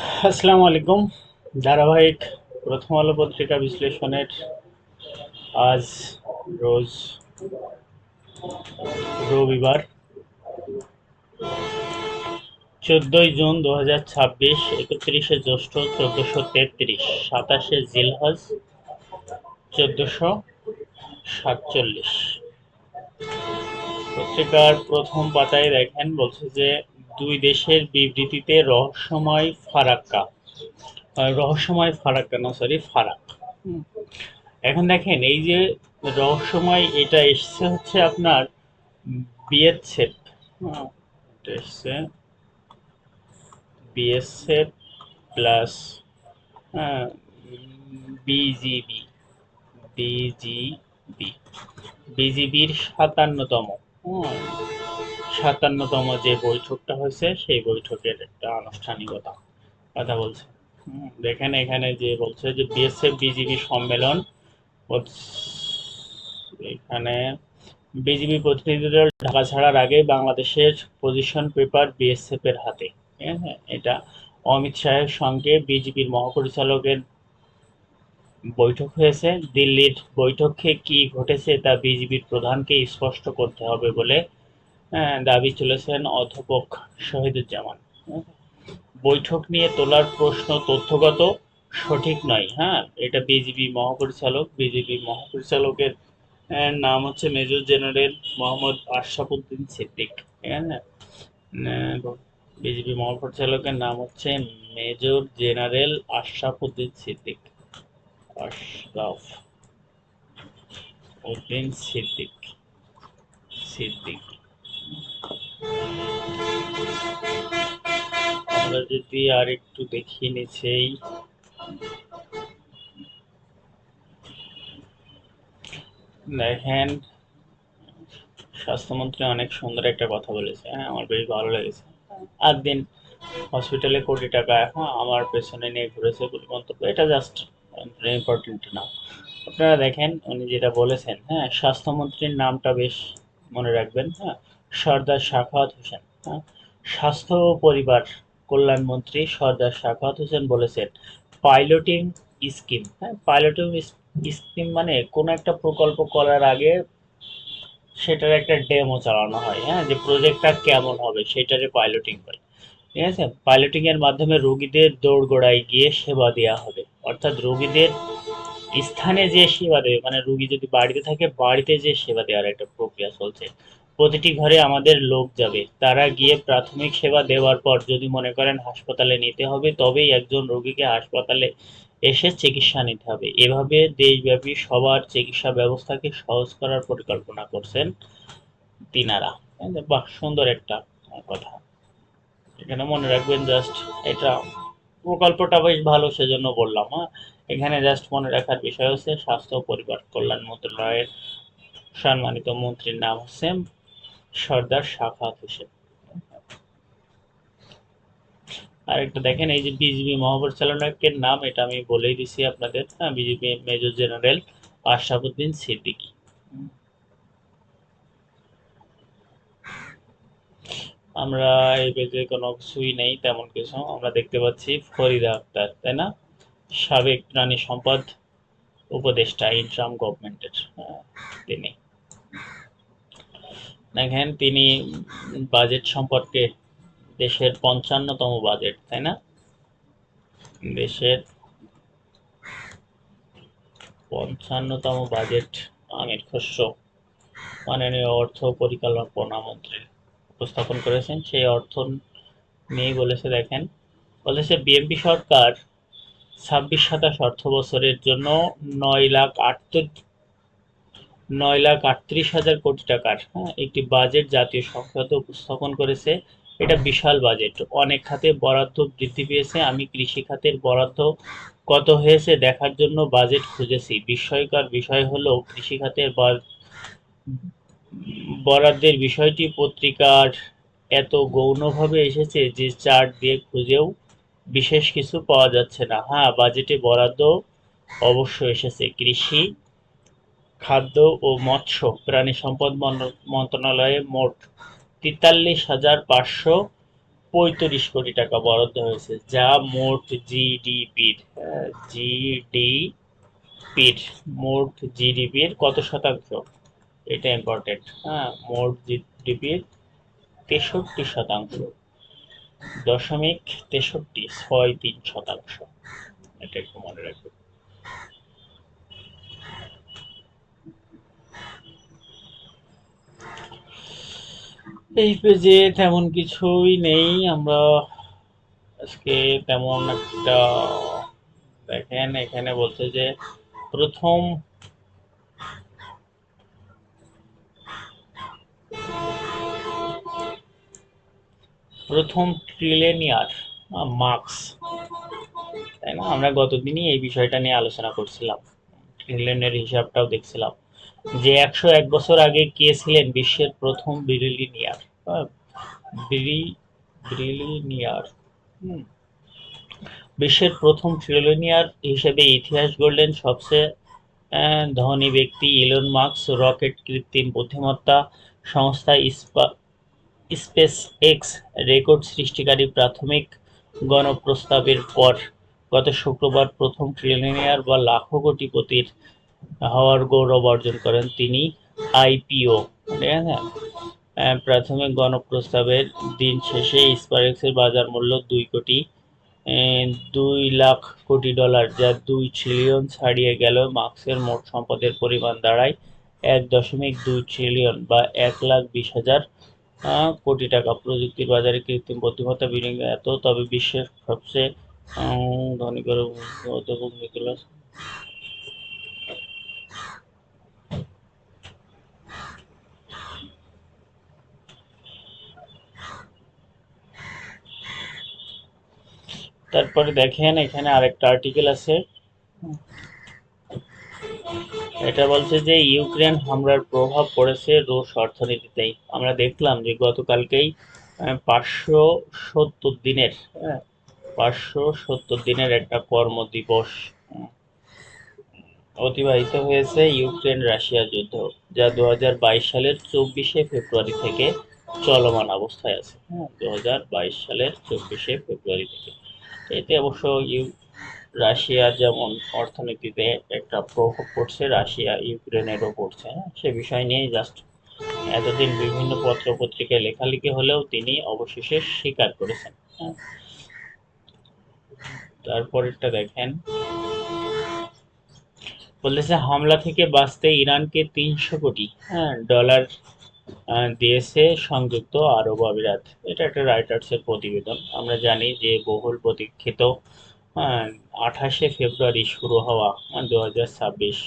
আসসালামু আলাইকুম। ধারাবাহিক প্রথম আলো পত্রিকা বিশ্লেষণের আজ রোজ রবিবার 14 জুন 2026, 31শে জ্যৈষ্ঠ 1433, 27শে জিলহজ 1447। পত্রিকার প্রথম পাতায় দেখেন বলছে যে দুই দেশের বিবৃতিতে রহস্যময় ফারাক্কা না, সরি, ফারাক। এখন দেখেন এই যে রহস্যময়, এটা এসছে হচ্ছে আপনার বিএসএফ। এটা এসছে বিএসএফ প্লাস বিজিবি বিজিবি বিজিবির 57তম যে বৈঠকটা হয়েছে সেই বৈঠকের একটা আনুষ্ঠানিকতা কথা বলছে। দেখেন এখানে যে বলছে যে বিএসএফ বিজিবি সম্মেলন এখানে বিজিবি প্রতিনিধি দল ঢাকা ছাড়ার আগে বাংলাদেশের পজিশন পেপার বিএসএফ এর হাতে। হ্যাঁ, এটা অমিত শাহের সঙ্গে বিজিবির মহাপরিচালকের বৈঠক হয়েছে। দিল্লির বৈঠকে কি ঘটেছে তা বিজিবির প্রধানকে স্পষ্ট করতে হবে বলে দাবি তুলেছেন অধ্যাপক শহীদুজ্জামান। বৈঠক নিয়ে তোলার প্রশ্ন তথ্যগত সঠিক নয়। এটা বিজিবি মহাপরিচালকের নাম হচ্ছে মেজর জেনারেল মোহাম্মদ আশরাফুদ্দিন সিদ্দিক। ঠিক আছে। বিজিবি মহাপরিচালকের নাম হচ্ছে মেজর জেনারেল আশরাফুদ্দিন সিদ্দিক। আশরাফ উদ্দিন সিদ্দিক সিদ্দিক আমরা যদি আর একটু দেখি নিচেই দেখেন স্বাস্থ্যমন্ত্রী অনেক সুন্দর একটা কথা বলেছে। আমার বেশ ভালো লেগেছে। 8 দিন হসপিটালে কোটি টাকা এখন আমার পেছনে নিয়ে ঘুরেছে বলে মন্তব্য। এটা জাস্ট ইম্পর্টেন্ট না। আপনারা দেখেন উনি যেটা বলেছেন, স্বাস্থ্যমন্ত্রীর নামটা বেশ মনে রাখবেন। সর্দার সাখাওয়াত হোসেন। স্বাস্থ্য ও পরিবার কল্যাণ মন্ত্রী সর্দার সাখাওয়াত হোসেন বলেছেন পাইলটিং স্কিম মানে কোনো একটা প্রকল্প করার আগে সেটার একটা ডেমো চালানো হয়। যে প্রজেক্টটা কেমন হবে সেটারে পাইলটিং বলে। ঠিক আছে। পাইলটিং এর মাধ্যমে রোগীদের দোরগোড়ায় গিয়ে সেবা দেওয়া হবে, অর্থাৎ রোগীদের স্থানে যে সেবা দেবে, মানে রোগী যদি বাড়িতে থাকে বাড়িতে যে সেবা দেওয়ার একটা প্রক্রিয়া চলছে। প্রতিটি ঘরে আমাদের লোক যাবে, তারা গিয়ে প্রাথমিক সেবা দেওয়ার পর যদি মনে করেন হাসপাতালে নিতে হবে তবেই একজন রোগীকে হাসপাতালে এসে চিকিৎসা নিতে হবে। এভাবে দেশব্যাপী সবার চিকিৎসা ব্যবস্থাকে সহজ করার পরিকল্পনা করছেন তিনারা। বাহ, সুন্দর একটা কথা। এখানে মনে রাখবেন জাস্ট এটা প্রকল্পটা বেশ ভালো সেজন্য বললাম। এখানে জাস্ট মনে রাখার বিষয় হচ্ছে স্বাস্থ্য ও পরিবার কল্যাণ মন্ত্রণালয়ের সম্মানিত মন্ত্রীর নাম হচ্ছে সর্দার সাখাওয়াত হোসেন। আরেকটা দেখেন এই যে বিজিবি মহাপরিচালকের নাম, এটা আমি বলেই দিছি আপনাদের। BGB major general Ashrafuddin Siddiqui. আমরা এই পেজে কোনো কিছুই নেই তেমন কিছু। আমরা দেখতে পাচ্ছি ফরিদা আক্তার, তাই না, সাবেক প্রাণী সম্পদ উপদেষ্টা ইন্টারিম গভর্নমেন্টের। তিনি দেখেন তিনি বাজেট সম্পর্কে, দেশের 55তম বাজেট, তাই না, দেশের 55তম বাজেট আমির খসরু মাননীয় অর্থ পরিকল্পনা মন্ত্রী উপস্থাপন করেছেন। সেই অর্থ নিয়ে বলেছে, দেখেন বলেছে বিএনপি সরকার 26-27 অর্থ বছরের জন্য 9,38,000 কোটি টাকার একটি বাজেট জাতীয় সংসদে উপস্থাপন করেছে। এটা বিশাল বাজেট, অনেক খাতে বরাদ্দ বৃদ্ধি পেয়েছে। আমি কৃষি খাতের বরাদ্দ কত হয়েছে দেখার জন্য বাজেট খুঁজেছি। বিস্ময়কর বিষয় হলো কৃষি খাতের বরাদ্দের বিষয়টি পত্রিকার এত গৌণভাবে এসেছে যে চার্ট দিয়ে খুঁজেও বিশেষ কিছু পাওয়া যাচ্ছে না। বাজেটে বরাদ্দ অবশ্য এসেছে। কৃষি, খাদ্য ও মৎস্য প্রাণী সম্পদ মন্ত্রণালয়ে মোট 43,500 35 কোটি টাকা বরাদ্দ হয়েছে, যা মোট জিডিপির জিডিপির মোট জিডিপির কত শতাংশ? এটা ইম্পর্টেন্ট। মোট জিডিপির 63%, 0.6363%। এটা একটু মনে রাখবে। এই পেজে তেমন কিছুই নেই, আমরা আজকে তেমন একটা, দেখেন এখানে বলছে যে প্রথম ট্রিলিয়নিয়ার মার্কস, তাই না? আমরা গতদিনই এই বিষয়টা নিয়ে আলোচনা করছিলাম, ট্রিলিয়নের হিসাবটাও দেখছিলাম যে 101 বছর আগে কে ছিলেন বিশ্বের প্রথম বিলিয়নিয়ার। ব্রিলিনিয়ার বিশ্বের প্রথম ট্রিলিয়নিয়ার হিসেবে ইতিহাস গড়লেন সবচেয়ে ধনী ব্যক্তি ইলন মাস্ক। রকেট, কৃত্রিম বুদ্ধিমত্তা সংস্থা স্পেস এক্স রেকর্ড সৃষ্টিকারী প্রাথমিক গণপ্রস্তাবের পর গত শুক্রবার প্রথম ট্রিলিয়নিয়ার বা লাখো কোটিপতির হওয়ার গৌরব অর্জন করেন তিনি। আইপিও, ঠিক আছে? প্রাথমিক গণপ্রস্তাবের দিন শেষে স্পারেক্সের বাজার মূল্য 2 লাখ কোটি ডলার, যা 2 ট্রিলিয়ন ছাড়িয়ে গেল। মার্কসের মোট সম্পদের পরিমাণ দাঁড়ায় 1.2 ট্রিলিয়ন বা 1,20,000 কোটি টাকা। প্রযুক্তির বাজারে কৃত্রিম বুদ্ধিমত্তা বিনিয়োগ এত, তবে বিশ্বের সবচেয়ে ধনী করে অধ্যাপক নিকোলাস। তারপরে দেখেন এখানে আরেকটা আর্টিকেল আছে, এটা বলছে যে ইউক্রেন হামলার প্রভাব পড়েছে রুশ অর্থনীতিতেই। আমরা দেখলাম যে গতকালকেই 570 দিনের 570 দিনের একটা কর্মদিবস অতিবাহিত হয়েছে ইউক্রেন রাশিয়া যুদ্ধ, যা 2022 সালের 24শে ফেব্রুয়ারি থেকে চলমান অবস্থায় আছে। 2022 সালের 24শে ফেব্রুয়ারি থেকে। এতে অবশ্য রাশিয়া যেমন অর্থনীতিতে একটা প্রভাব পড়ছে, রাশিয়া ইউক্রেনেরও পড়ছে। সে বিষয় নিয়ে জাস্ট এতদিন বিভিন্ন পত্র পত্রিকায় লেখালেখি হলেও তিনি অবশেষে স্বীকার করেছেন। তারপরেরটা দেখেন, বলেছে হামলা থেকে বাঁচতে ইরানকে 300 কোটি ডলার দিয়েছে সংযুক্ত আরব আমিরাত। এটা একটা রাইটার্সের প্রতিবেদন। আমরা জানি যে বহুল প্রতীক্ষিত 28শে ফেব্রুয়ারি শুরু হওয়া 2026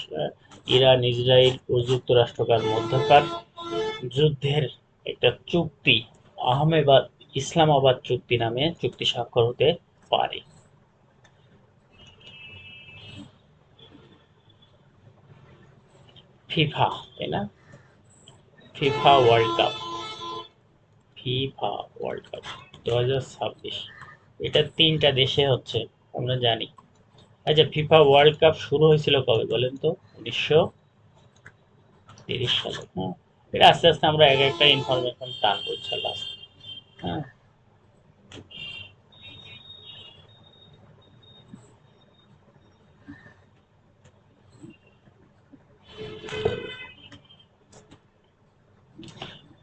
ইরান, ইসরায়েল ও যুক্তরাষ্ট্রকার মধ্যকার যুদ্ধের একটা চুক্তি ইসলামাবাদ চুক্তি নামে চুক্তি স্বাক্ষর হতে পারে। ফিফা, তাই না? ফিফা ওয়ার্ল্ড কাপ 2026, এটা 3টা দেশে হচ্ছে, আমরা জানি। আচ্ছা, ফিফা ওয়ার্ল্ড কাপ শুরু হয়েছিল কবে বলেন তো? 1930 সালে। এটা আস্তে আস্তে আমরা এক একটা ইনফরমেশন টানবো ইনশাল্লাহ। হ্যাঁ,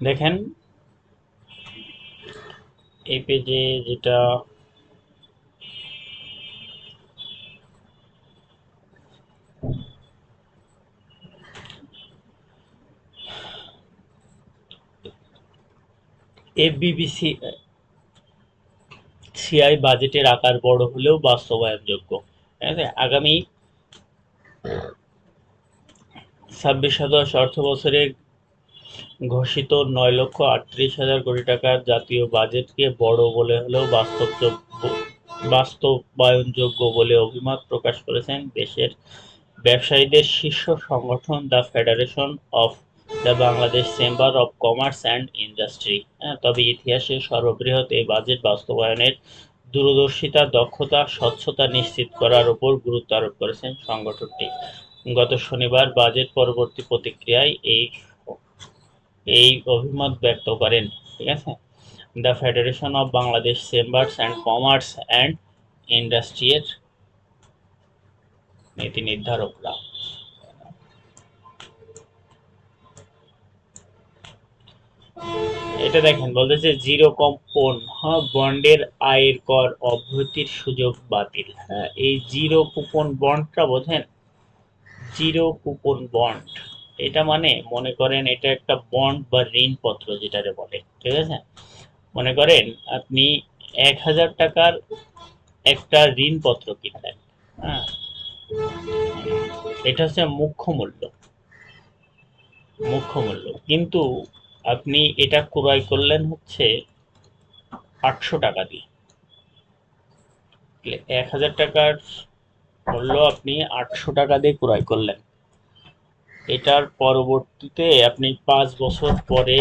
দেখেন এই পেজে যেটা এফবিসি সিআই বাজেটের আকার বড় হলেও বাস্তবায়নযোগ্য। আগামী 26 অর্থবছরে ঘোষিত 9,38,000 কোটি টাকার জাতীয় বাজেটকে বড় বলে হলেও বাস্তবায়নযোগ্য বলে অভিমত প্রকাশ করেছেন দেশের ব্যবসায়ীদের শীর্ষ সংগঠন the federation of the Bangladesh chamber of commerce and industry. তবে ইতিহাসে সর্ববৃহৎ এই বাজেট বাস্তবায়নের দূরদর্শিতা, দক্ষতা, স্বচ্ছতা নিশ্চিত করার উপর গুরুত্ব আরোপ করেছেন সংগঠনটি। গত শনিবার বাজেট পরবর্তী প্রতিক্রিয়ায় এই অভিমত ব্যক্ত করেন। ঠিক আছে? The federation of Bangladesh chambers and commerce and ইন্ডাস্ট্রির নীতি নির্ধারকরা। এটা দেখেন বলতেছে জিরো কুপন, হ্যাঁ, বন্ডের আয়ের কর অব্যাহতির সুযোগ বাতিল। হ্যাঁ, এই জিরো কুপন বন্ডটা বোঝেন? জিরো কুপন বন্ড, এটা মানে মনে করেন এটা একটা বন্ড বা ঋণপত্র যেটারে বলে, ঠিক আছে? মনে করেন আপনি 1,000 টাকার একটা ঋণপত্র কিনলেন, হ্যাঁ, এটা হচ্ছে মুখ্য মূল্য, মুখ্য মূল্য, কিন্তু আপনি এটা ক্রয় করলেন হচ্ছে 800 টাকা দিয়ে। 1,000 টাকার মূল্য আপনি 800 টাকা দিয়ে ক্রয় করলেন। এটার পরবর্তীতে আপনি 5 বছর পরে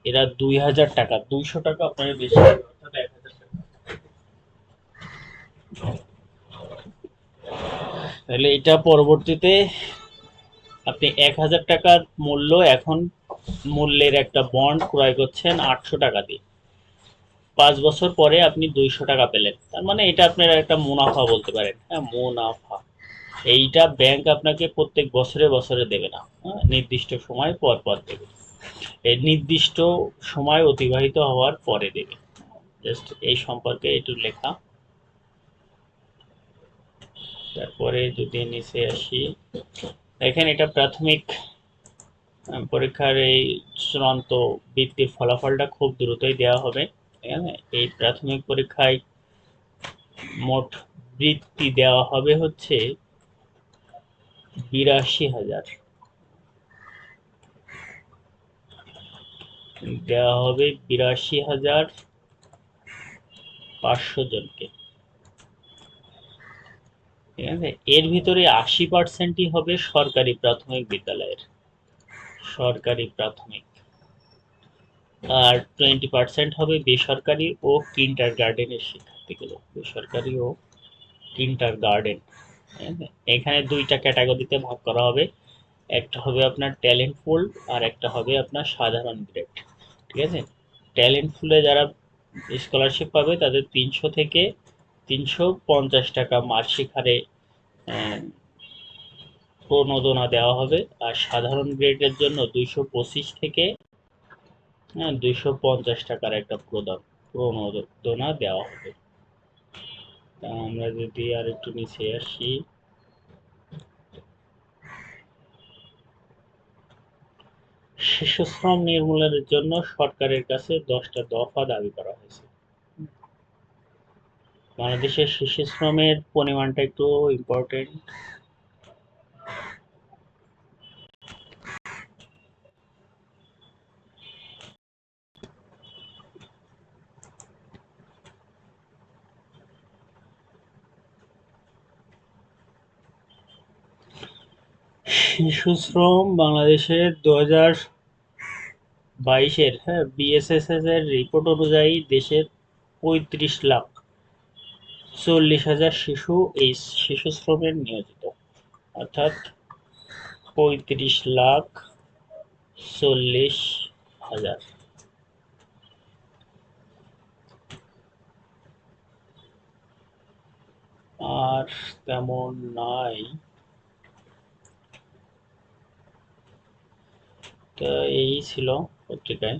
এরা 2,000 টাকা, 200 টাকা আপনার বেশি দেবে, অর্থাৎ 1,000 টাকা। তাহলে এটা পরবর্তীতে আপনি 1,000 টাকার মূল্য এখন মূল্যের একটা বন্ড ক্রয় করছেন 800 টাকা দিয়ে। 5 বছর পরে আপনি 200 টাকা পেলেন, তার মানে এটা আপনার একটা মুনাফা বলতে পারেন, হ্যাঁ, মুনাফা। এইটা ব্যাংক আপনাকে প্রত্যেক বছরে বছরে দেবে না, হ্যাঁ, নির্দিষ্ট সময় পর পর দেবে। এই নির্দিষ্ট সময় অতিবাহিত হওয়ার পরে দেবে। জাস্ট এই সম্পর্কে একটু লেখা। তারপরে যদি নিচে আসি, দেখেন এটা প্রাথমিক পরীক্ষার এই চূড়ান্ত বৃত্তির ফলাফলটা খুব দ্রুতই দেওয়া হবে, ঠিক আছে? এই প্রাথমিক পরীক্ষায় মোট বৃত্তি দেওয়া হবে হচ্ছে 82,000, দেওয়া হবে 82,500 জনকে, ঠিক আছে? এর ভিতরে 80%ই হবে সরকারি প্রাথমিক বিদ্যালয়ের, সরকারি প্রাথমিক, আর 20% হবে বেসরকারি ও কিন্ডার গার্ডেনের শিক্ষার্থীগুলো, বেসরকারি ও কিন্ডার গার্ডেন। এখানে দুইটা ক্যাটাগরিতে ভাগ করা হবে, একটা হবে আপনার ট্যালেন্ট ফুল আর একটা হবে আপনার সাধারণ গ্রেড, ঠিক আছে? ট্যালেন্ট ফুলে যারা স্কলারশিপ পাবে তাদের 300 থেকে 350 টাকা মাসিক হারে প্রণোদনা দেওয়া হবে, আর সাধারণ গ্রেডের জন্য 225 থেকে 250 টাকার একটা প্রণোদনা দেওয়া হবে। তা আমরা যদি আর একটু নিচে আসি, শিশু শ্রম নির্মূলের জন্য সরকারের কাছে 10টা দফা দাবি করা হয়েছে। বাংলাদেশের শিশু শ্রমের পরিমাণটা একটু ইম্পর্টেন্ট। শিশু শ্রম বাংলাদেশের 2022-এর, হ্যাঁ, বিএসএসএস এর রিপোর্ট অনুযায়ী দেশের 35,40,000 শিশু এই শিশু শ্রমে নিয়োজিত, অর্থাৎ 35,40,000। আর তেমন নাই। তো এই ছিল পত্রিকায়।